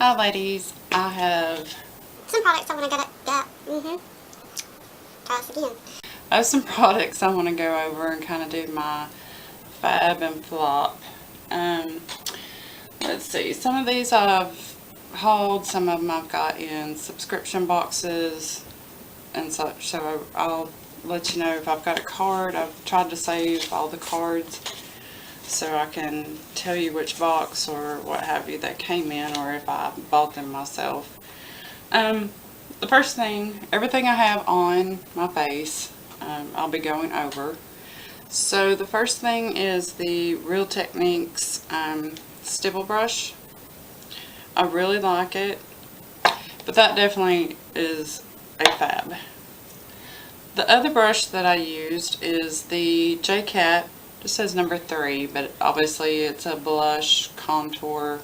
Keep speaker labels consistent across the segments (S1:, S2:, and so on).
S1: Hi ladies, I have
S2: some products I want to get. Try this again.
S1: I have some products I want to go over and kind of do my fab and flop. Let's see, some of these I've hauled, some of them I've got in subscription boxes and such, so I'll let you know if I've got a card. I've tried to save all the cards so I can tell you which box or what have you that came in, or if I bought them myself. The first thing, everything I have on my face, I'll be going over. So the first thing is the Real Techniques stipple brush. I really like it, but that definitely is a fab. The other brush that I used is the JCat. This says number 3, but obviously it's a blush contour.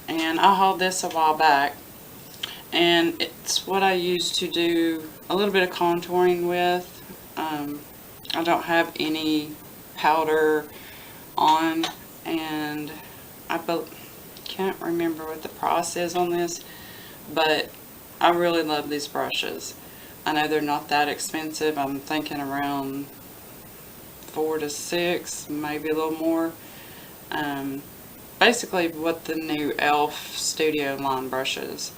S1: And I hauled this a while back. And it's what I use to do a little bit of contouring with. I don't have any powder on, and I can't remember what the price is on this, but I really love these brushes. I know they're not that expensive. I'm thinking around $4 to $6, maybe a little more. Basically what the new E.L.F. Studio line brushes.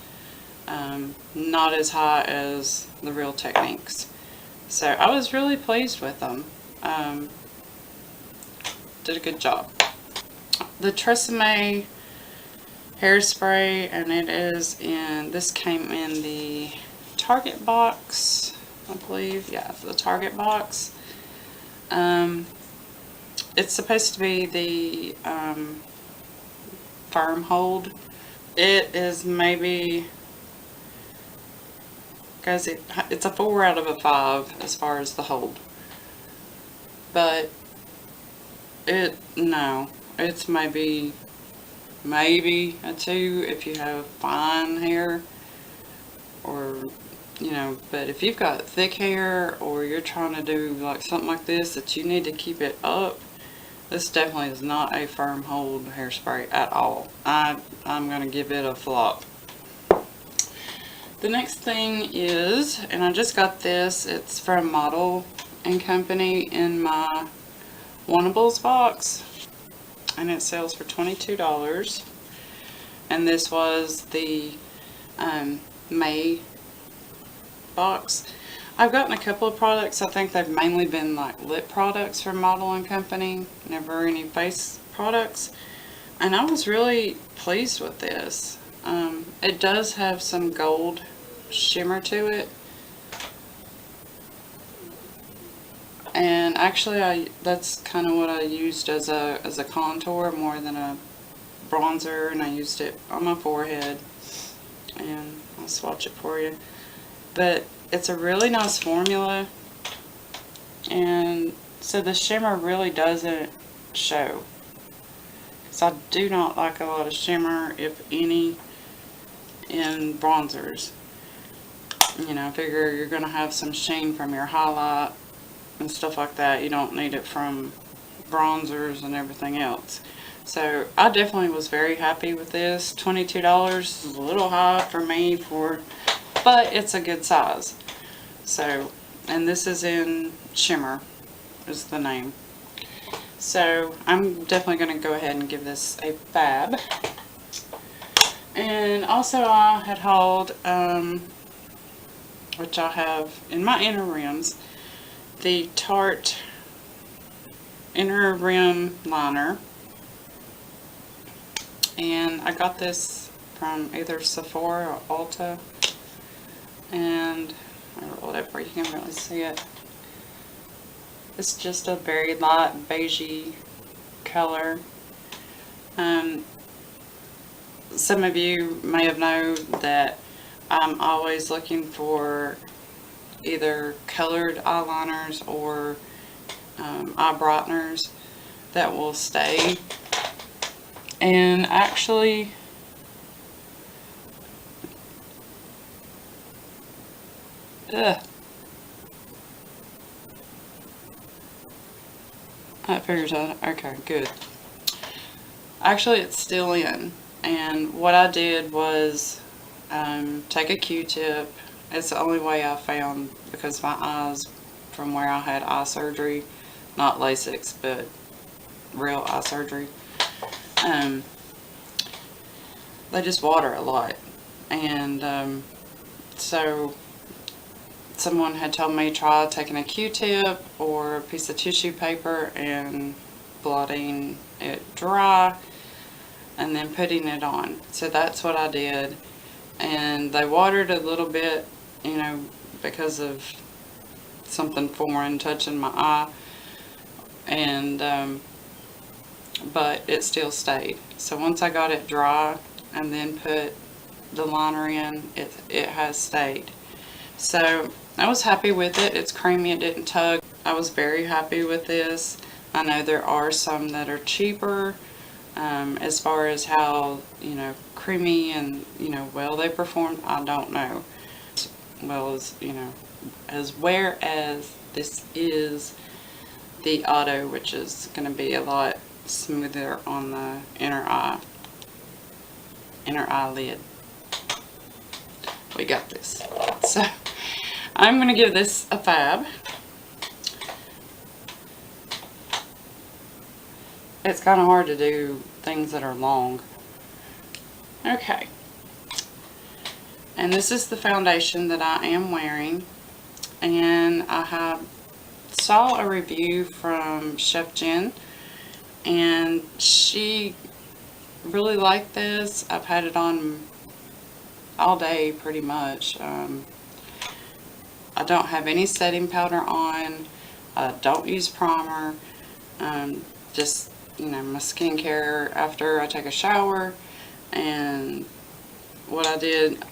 S1: Not as high as the Real Techniques. So I was really pleased with them. Did a good job. The Tresemme Hairspray, and it is in, this came in the Target box, I believe. Yeah, the Target box. It's supposed to be the firm hold. It is maybe, guys, it's a 4 out of a 5 as far as the hold. But it's maybe a 2 if you have fine hair, or but if you've got thick hair or you're trying to do like something like this that you need to keep it up, this definitely is not a firm hold hairspray at all. I'm going to give it a flop. The next thing is, and I just got this, it's from MODELco in my Wannables box, and it sells for $22. And this was the May box. I've gotten a couple of products. I think they've mainly been like lip products from MODELco, never any face products, and I was really pleased with this. It does have some gold shimmer to it, and actually that's kind of what I used as a contour more than a bronzer, and I used it on my forehead, and I'll swatch it for you. But it's a really nice formula, and so the shimmer really doesn't show, because I do not like a lot of shimmer, if any, in bronzers. I figure you're going to have some sheen from your highlight and stuff like that. You don't need it from bronzers and everything else. So I definitely was very happy with this. $22 is a little high for me, but it's a good size. So, and this is in Shimmer, is the name. So I'm definitely going to go ahead and give this a fab. And also I had hauled, which I have in my inner rims, the Tarte inner rim liner. And I got this from either Sephora or Ulta, and or whatever, you can really see it. It's just a very light beigey color. Some of you may have known that I'm always looking for either colored eyeliners or eye brighteners that will stay. And actually, that figures out. Okay, good. Actually, it's still in. And what I did was take a Q-tip. It's the only way I found, because my eyes, from where I had eye surgery, not LASIK, but real eye surgery, they just water a lot. And so someone had told me try taking a Q-tip or a piece of tissue paper and blotting it dry and then putting it on. So that's what I did. And they watered a little bit, you know, because of something foreign touching my eye. And but it still stayed. So once I got it dry and then put the liner in, it has stayed. So I was happy with it. It's creamy, it didn't tug. I was very happy with this. I know there are some that are cheaper, as far as how, you know, creamy and, you know, well they performed, I don't know. As well as, you know, whereas this is the Auto, which is going to be a lot smoother on the inner eyelid. We got this. So I'm going to give this a fab. It's kind of hard to do things that are long. Okay. And this is the foundation that I am wearing. And I saw a review from Chef Jen, and she really liked this. I've had it on all day pretty much. I don't have any setting powder on. I don't use primer. Just, you know, my skincare after I take a shower. And what I did,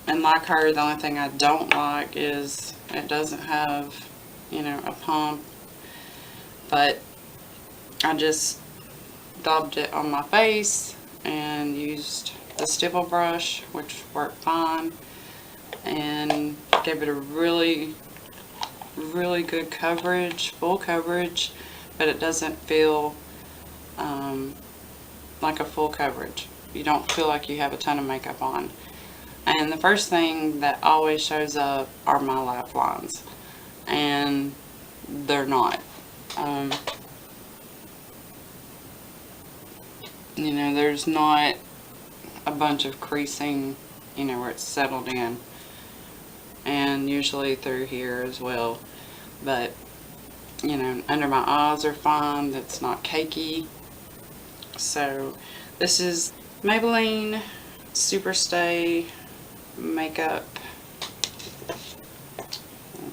S1: and like her, the only thing I don't like is it doesn't have, you know, a pump. But I just daubed it on my face and used the stipple brush, which worked fine, and gave it a really good coverage, full coverage, but it doesn't feel like a full coverage. You don't feel like you have a ton of makeup on. And the first thing that always shows up are my laugh lines, and they're not. You know, there's not a bunch of creasing, you know, where it's settled in, and usually through here as well. But, you know, under my eyes are fine. That's not cakey. So this is Maybelline Superstay Makeup. I'll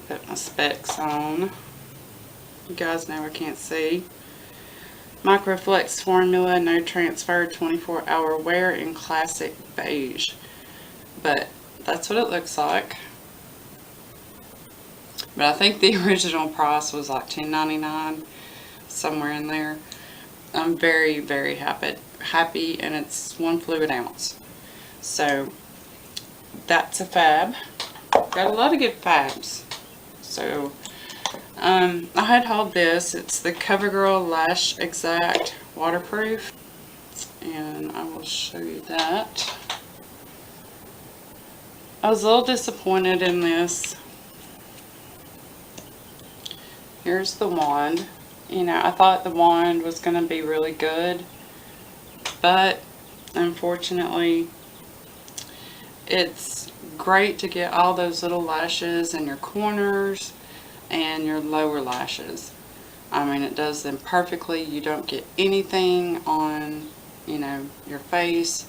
S1: put my specs on. You guys know I can't see. Microflex formula, no transfer, 24-hour wear in classic beige. But that's what it looks like. But I think the original price was like $10.99, somewhere in there. I'm very, very happy, and it's 1 fluid ounce. So that's a fab. Got a lot of good fabs. So I had hauled this. It's the Covergirl Lash Exact Waterproof, and I will show you that. I was a little disappointed in this. Here's the wand. You know, I thought the wand was going to be really good, but unfortunately it's great to get all those little lashes in your corners and your lower lashes. I mean, it does them perfectly. You don't get anything on, you know, your face.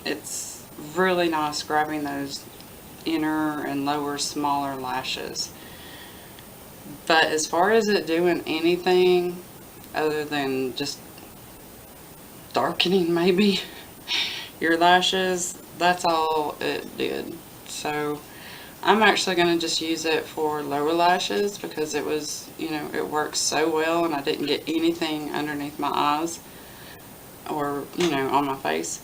S1: It's really nice grabbing those inner and lower smaller lashes. But as far as it doing anything other than just darkening maybe your lashes, that's all it did. So I'm actually going to just use it for lower lashes, because it was, you know, it works so well, and I didn't get anything underneath my eyes or, you know, on my face.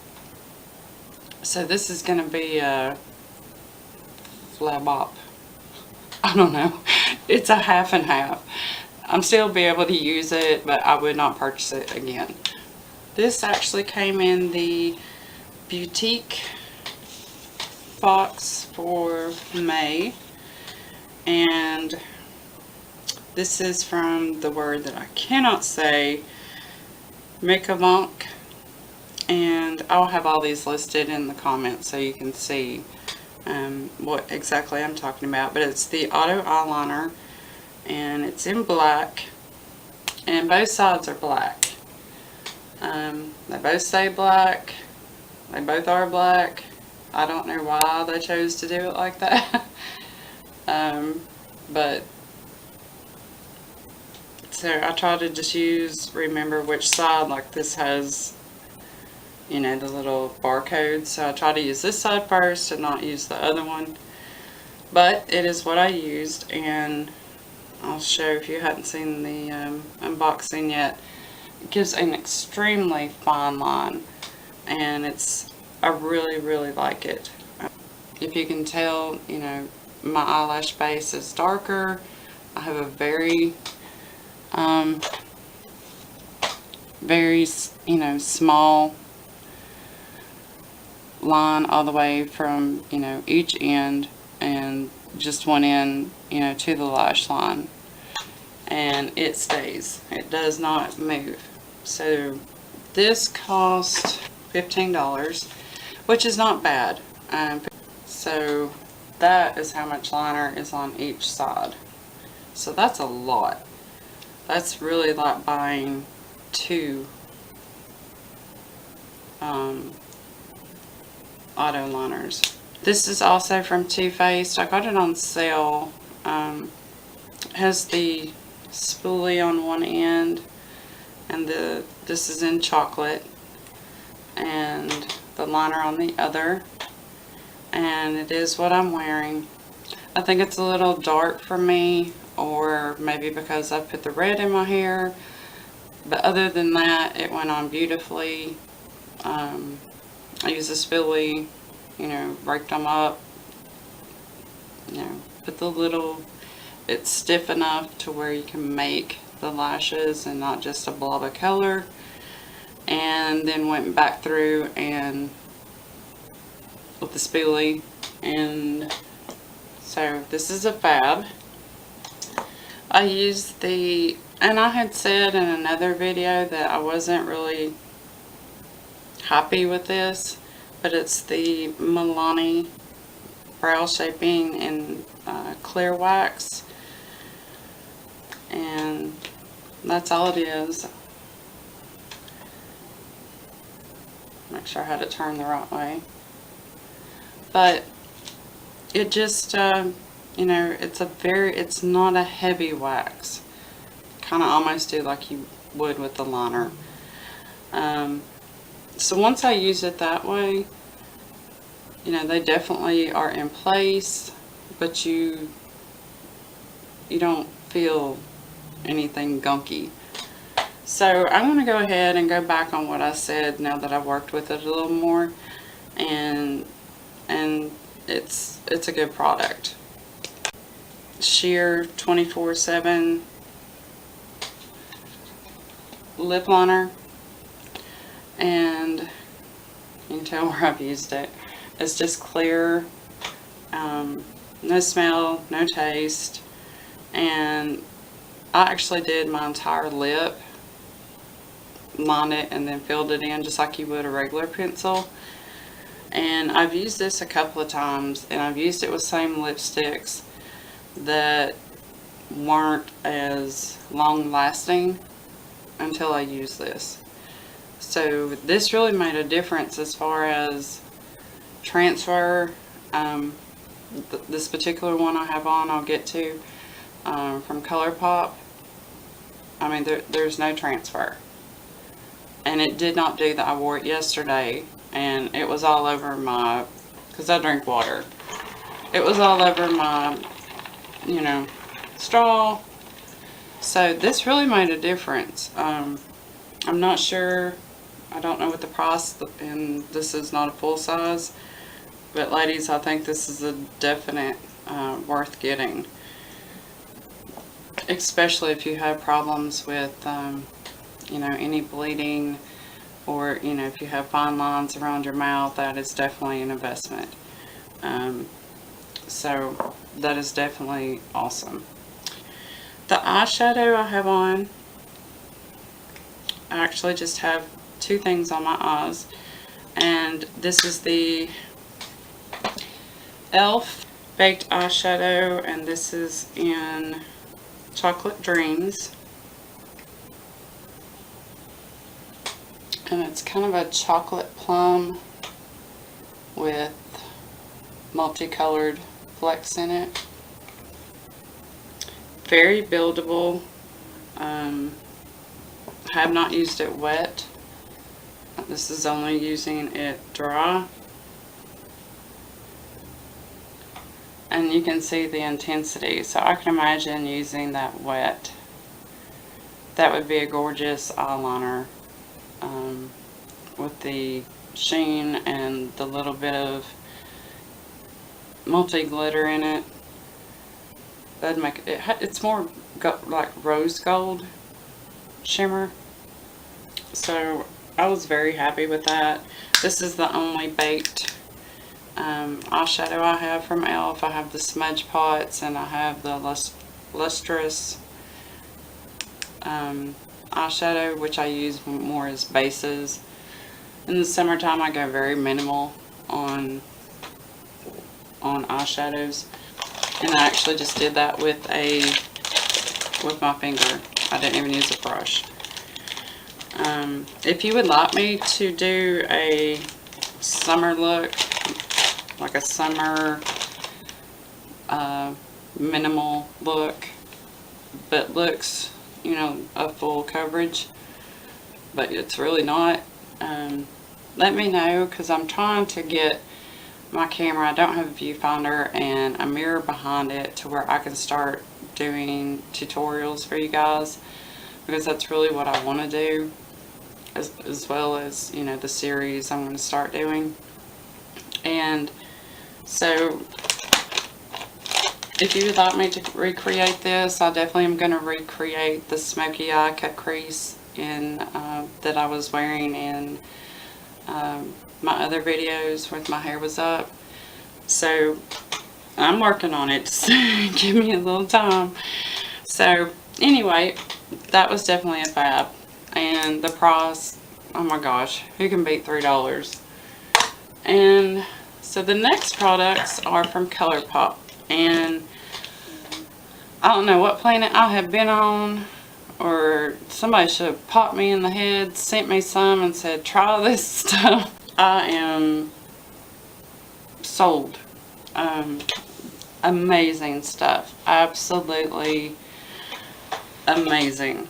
S1: So this is going to be a flabop. I don't know. It's a half and half. I'm still be able to use it, but I would not purchase it again. This actually came in the boutique box for May, and this is from the word that I cannot say, Mikavonk, and I'll have all these listed in the comments so you can see what exactly I'm talking about. But it's the Auto Eyeliner, and it's in black, and both sides are black. They both say black. They both are black. I don't know why they chose to do it like that. But so I try to just remember which side, like this has, you know, the little barcode. So I try to use this side first and not use the other one. But it is what I used, and I'll show if you hadn't seen the unboxing yet. It gives an extremely fine line, and I really like it. If you can tell, you know, my eyelash base is darker. I have a very you know, small line all the way from, you know, each end, and just one end, you know, to the lash line, and it stays. It does not move. So this cost $15, which is not bad. So that is how much liner is on each side. So that's a lot. That's really like buying two auto liners. This is also from Too Faced. I got it on sale. It has the spoolie on one end, and this is in chocolate, and the liner on the other, and it is what I'm wearing. I think it's a little dark for me, or maybe because I put the red in my hair, but other than that, it went on beautifully. I used a spoolie, you know, raked them up, you know, put the little, it's stiff enough to where you can make the lashes and not just a blob of color, and then went back through and with the spoolie. And so this is a fab. I used and I had said in another video that I wasn't really happy with this, but it's the Milani brow shaping in clear wax, and that's all it is. Make sure I had it turned the right way. But it just, you know, it's not a heavy wax. Kind of almost do like you would with the liner. So once I use it that way, you know, they definitely are in place, but you don't feel anything gunky. So I'm going to go ahead and go back on what I said now that I've worked with it a little more, and it's a good product. Sheer 24/7 lip liner, and you can tell where I've used it. It's just clear, no smell, no taste, and I actually did my entire lip, lined it, and then filled it in just like you would a regular pencil. And I've used this a couple of times, and I've used it with same lipsticks that weren't as long lasting until I used this. So this really made a difference as far as transfer. This particular one I have on, I'll get to, from ColourPop. I mean, there's no transfer. And it did not do that. I wore it yesterday, and it was all over my, because I drink water. It was all over my, you know, straw. So this really made a difference. I'm not sure. I don't know what the price, and this is not a full size. But ladies, I think this is a definite worth getting. Especially if you have problems with, you know, any bleeding, or, you know, if you have fine lines around your mouth, that is definitely an investment. So that is definitely awesome. The eyeshadow I have on, I actually just have two things on my eyes, and this is the E.L.F. baked eyeshadow, and this is in Chocolate Dreams, and it's kind of a chocolate plum with multicolored flecks in it. Very buildable. Have not used it wet. This is only using it dry. And you can see the intensity. So I can imagine using that wet. That would be a gorgeous eyeliner with the sheen and the little bit of multi-glitter in it. That'd make it, it's more like rose gold shimmer. So I was very happy with that. This is the only baked eyeshadow I have from E.L.F. I have the smudge pots, and I have the lustrous eyeshadow, which I use more as bases. In the summertime, I go very minimal on eyeshadows, and I actually just did that with my finger. I didn't even use a brush. If you would like me to do a summer look, like a summer minimal look, but looks, you know, a full coverage, but it's really not, let me know, because I'm trying to get my camera, I don't have a viewfinder and a mirror behind it to where I can start doing tutorials for you guys, because that's really what I want to do, as well as, you know, the series I'm going to start doing. And so if you would like me to recreate this, I definitely am going to recreate the smoky eye cut crease in that I was wearing in my other videos with my hair was up. So I'm working on it. So give me a little time. So anyway, that was definitely a fab. And the price, oh my gosh, who can beat $3? And so the next products are from ColourPop. And I don't know what planet I have been on, or somebody should have popped me in the head, sent me some and said, try this stuff. I am sold. Amazing stuff. Absolutely amazing.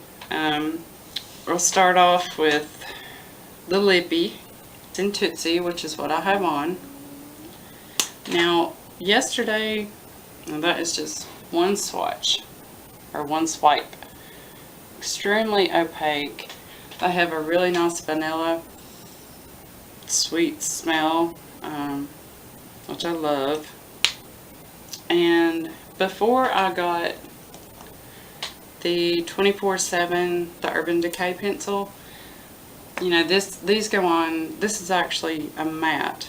S1: We'll start off with the Lippie. It's in Tootsie, which is what I have on. Now, yesterday, that is just one swatch, or one swipe. Extremely opaque. They have a really nice vanilla sweet smell, which I love. And before I got the 24/7, the Urban Decay pencil, you know, these go on, this is actually a matte.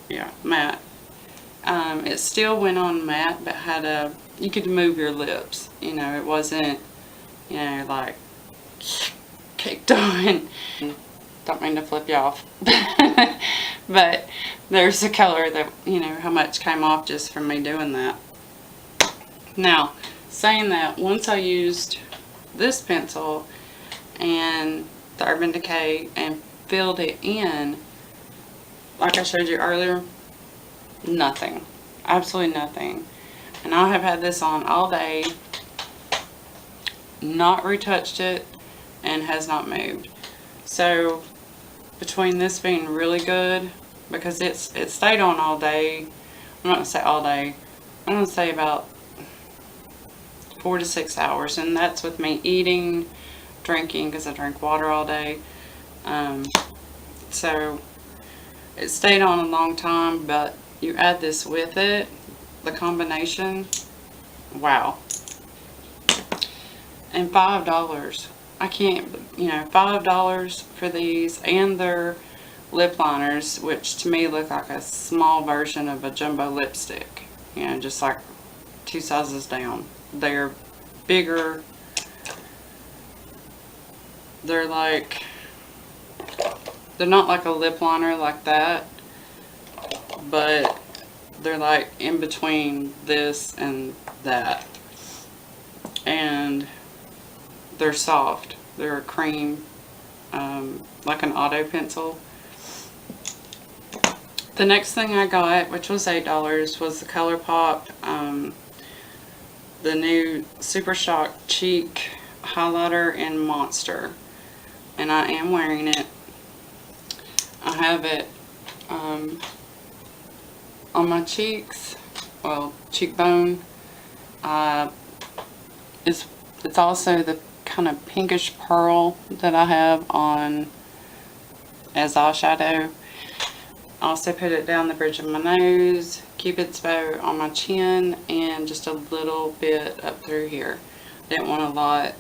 S1: Yeah, matte. It still went on matte, but had a, you could move your lips, you know, it wasn't, you know, like caked on. Don't mean to flip you off. But there's a color that, you know, how much came off just from me doing that. Now, saying that, once I used this pencil and the Urban Decay and filled it in, like I showed you earlier, nothing. Absolutely nothing. And I have had this on all day, not retouched it, and has not moved. So between this being really good, because it stayed on all day, I'm not going to say all day, I'm going to say about 4 to 6 hours, and that's with me eating, drinking, because I drink water all day. So it stayed on a long time, but you add this with it, the combination, wow. And $5. I can't, you know, $5 for these, and their lip liners, which to me look like a small version of a jumbo lipstick. You know, just like 2 sizes down. They're bigger. They're like, they're not like a lip liner like that, but they're like in between this and that. And they're soft. They're a cream, like an auto pencil. The next thing I got, which was $8, was the ColourPop, the new Super Shock Cheek Highlighter in Monster. And I am wearing it. I have it on my cheeks, well, cheekbone. It's also the kind of pinkish pearl that I have on as eyeshadow. Also put it down the bridge of my nose, Cupid's bow on my chin, and just a little bit up through here. Didn't want a lot,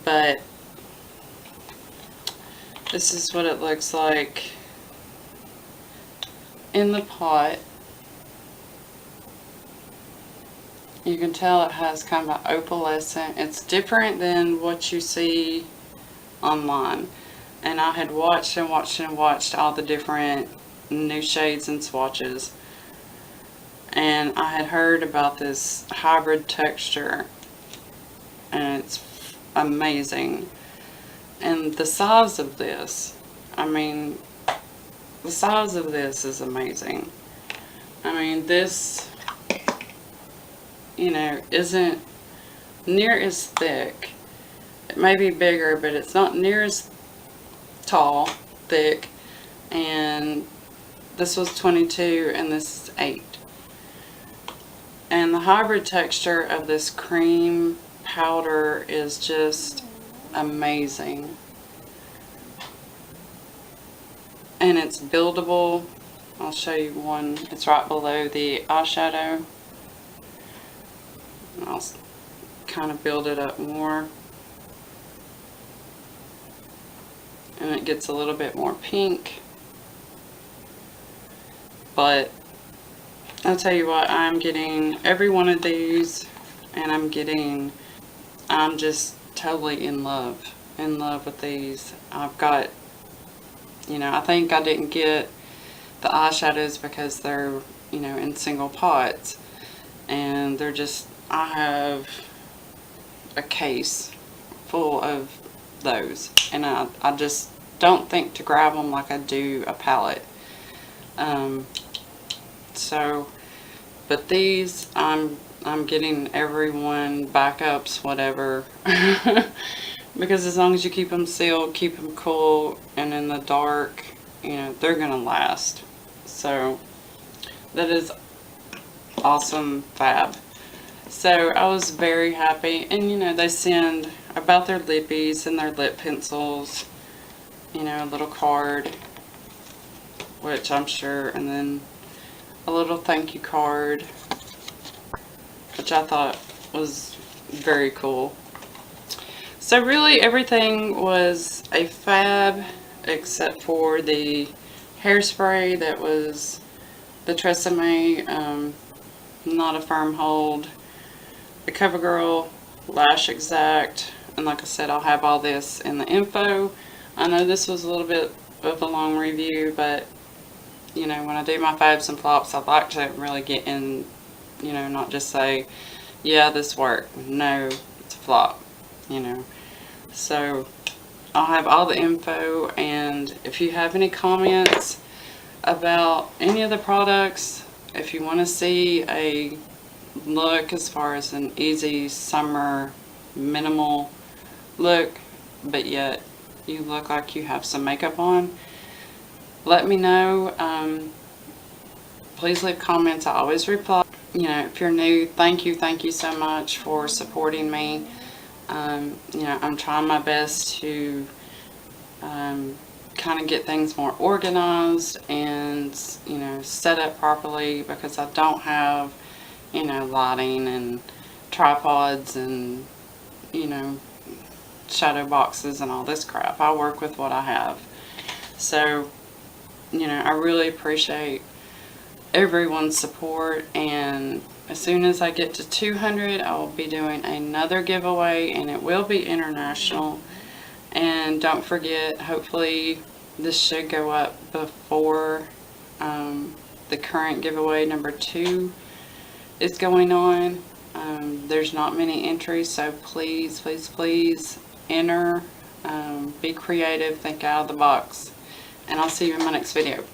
S1: but this is what it looks like in the pot. You can tell it has kind of an opalescent. It's different than what you see online. And I had watched and watched and watched all the different new shades and swatches. And I had heard about this hybrid texture. And it's amazing. And the size of this, I mean, the size of this is amazing. I mean, this, you know, isn't near as thick. It may be bigger, but it's not near as tall, thick. And this was 22 and this is 8. And the hybrid texture of this cream powder is just amazing. And it's buildable. I'll show you one. It's right below the eyeshadow. I'll kind of build it up more. And it gets a little bit more pink. But I'll tell you what, I'm getting every one of these, and I'm just totally in love with these. I've got, you know, I think I didn't get the eyeshadows because they're, you know, in single pots, and they're just, I have a case full of those, and I just don't think to grab them like I do a palette. So, but these, I'm getting every one, backups, whatever, because as long as you keep them sealed, keep them cool, and in the dark, you know, they're gonna last. So that is awesome, fab. So I was very happy, and you know, they send about their lippies and their lip pencils, you know, a little card, which I'm sure, and then a little thank you card, which I thought was very cool. So really everything was a fab except for the hairspray that was the Tresemme, not a firm hold, the Covergirl Lash Exact, and like I said, I'll have all this in the info. I know this was a little bit of a long review, but you know, when I do my fabs and flops, I like to really get in, you know, not just say, yeah, this worked. No, it's a flop, you know. So I'll have all the info, and if you have any comments about any of the products, if you want to see a look as far as an easy summer minimal look, but yet you look like you have some makeup on, let me know. Please leave comments. I always reply. You know, if you're new, thank you so much for supporting me. You know, I'm trying my best to kind of get things more organized and, you know, set up properly, because I don't have, you know, lighting and tripods and, you know, shadow boxes and all this crap. I work with what I have. So, you know, I really appreciate everyone's support, and as soon as I get to 200, I will be doing another giveaway, and it will be international. And don't forget, hopefully this should go up before the current giveaway number 2 is going on. There's not many entries, so please, please, please enter. Be creative, think out of the box, and I'll see you in my next video.